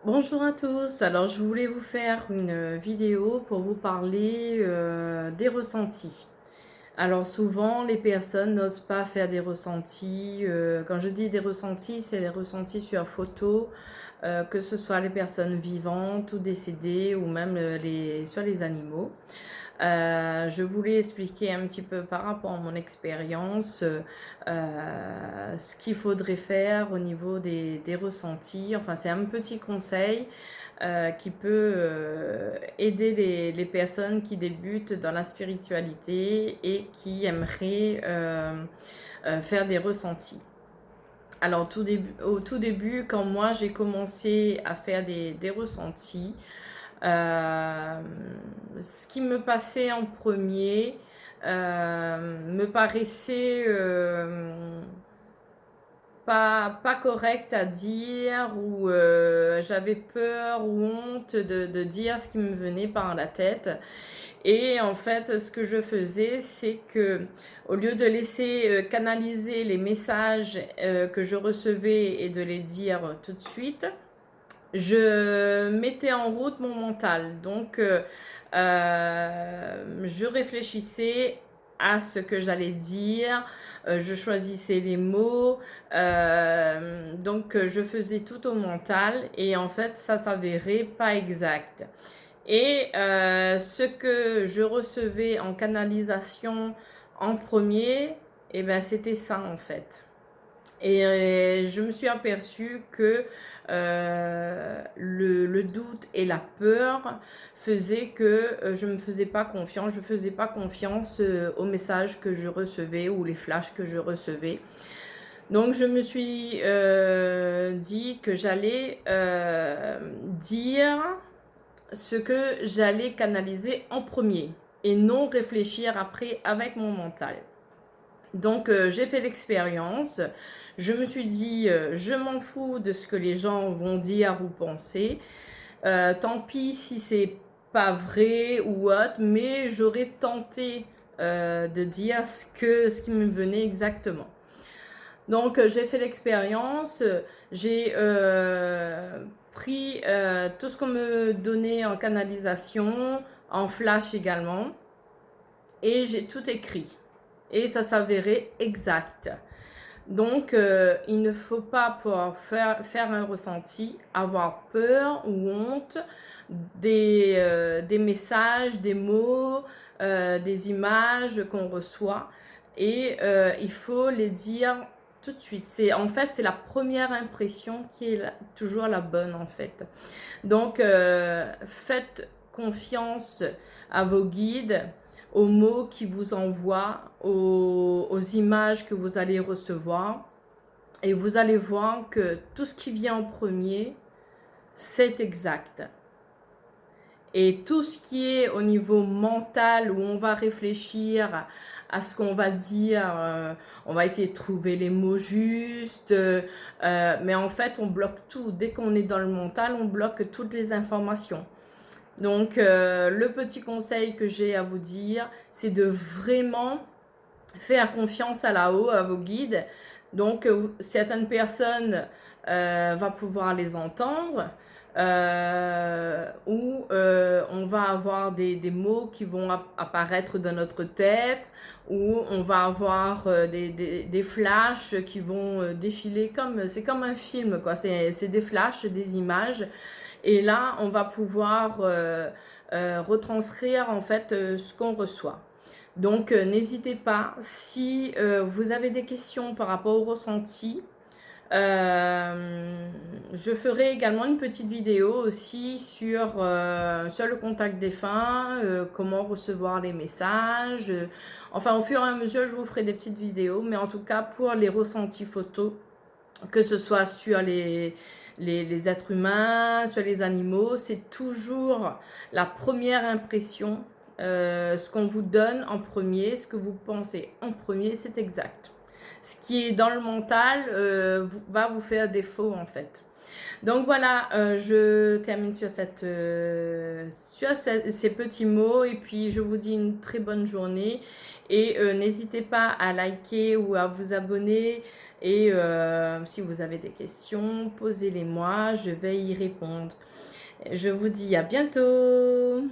Bonjour à tous, alors je voulais vous faire une vidéo pour vous parler des ressentis. Alors souvent les personnes n'osent pas faire des ressentis, quand je dis des ressentis, c'est les ressentis sur photo, que ce soit les personnes vivantes ou décédées ou même sur les animaux. Je voulais expliquer un petit peu par rapport à mon expérience ce qu'il faudrait faire au niveau des ressentis. Enfin, c'est un petit conseil qui peut aider les personnes qui débutent dans la spiritualité et qui aimeraient faire des ressentis. Alors, au tout début, quand moi j'ai commencé à faire des ressentis, euh, ce qui me passait en premier me paraissait pas correct à dire ou j'avais peur ou honte de dire ce qui me venait par la tête. Et en fait, ce que je faisais, c'est que au lieu de laisser canaliser les messages que je recevais et de les dire tout de suite, je mettais en route mon mental. Donc, je réfléchissais à ce que j'allais dire, je choisissais les mots, donc je faisais tout au mental et en fait, ça s'avérait pas exact. Et ce que je recevais en canalisation en premier, eh ben, c'était ça en fait. Et je me suis aperçue que le doute et la peur faisaient que je ne me faisais pas confiance, je ne faisais pas confiance aux messages que je recevais ou les flashs que je recevais. Donc je me suis dit que j'allais dire ce que j'allais canaliser en premier et non réfléchir après avec mon mental. Donc j'ai fait l'expérience, je me suis dit je m'en fous de ce que les gens vont dire ou penser, tant pis si c'est pas vrai ou autre, mais j'aurais tenté de dire ce qui me venait exactement. Donc j'ai fait l'expérience, j'ai pris tout ce qu'on me donnait en canalisation, en flash également, et j'ai tout écrit. Et ça s'avérait exact. Donc, il ne faut pas pour faire un ressenti, avoir peur ou honte des messages, des mots, des images qu'on reçoit. Et il faut les dire tout de suite. En fait, c'est la première impression qui est toujours la bonne, en fait. Donc, faites confiance à vos guides, aux mots qui vous envoient, aux images que vous allez recevoir. Et vous allez voir que tout ce qui vient en premier, c'est exact. Et tout ce qui est au niveau mental, où on va réfléchir à ce qu'on va dire, on va essayer de trouver les mots justes, mais en fait, on bloque tout. Dès qu'on est dans le mental, on bloque toutes les informations. Donc, le petit conseil que j'ai à vous dire, c'est de vraiment faire confiance à la haut, à vos guides. Donc, certaines personnes vont pouvoir les entendre ou on va avoir des mots qui vont apparaître dans notre tête ou on va avoir des flashs qui vont défiler c'est comme un film, quoi. C'est des flashs, des images. Et là, on va pouvoir retranscrire en fait ce qu'on reçoit. Donc, n'hésitez pas, si vous avez des questions par rapport au ressenti, je ferai également une petite vidéo aussi sur le contact défunt, comment recevoir les messages. Enfin, au fur et à mesure, je vous ferai des petites vidéos, mais en tout cas, pour les ressentis photos, que ce soit sur les êtres humains, sur les animaux, c'est toujours la première impression. Ce qu'on vous donne en premier, ce que vous pensez en premier, c'est exact. Ce qui est dans le mental va vous faire défaut en fait. Donc voilà, je termine sur ces petits mots et puis je vous dis une très bonne journée et n'hésitez pas à liker ou à vous abonner et si vous avez des questions, posez-les moi, je vais y répondre. Je vous dis à bientôt.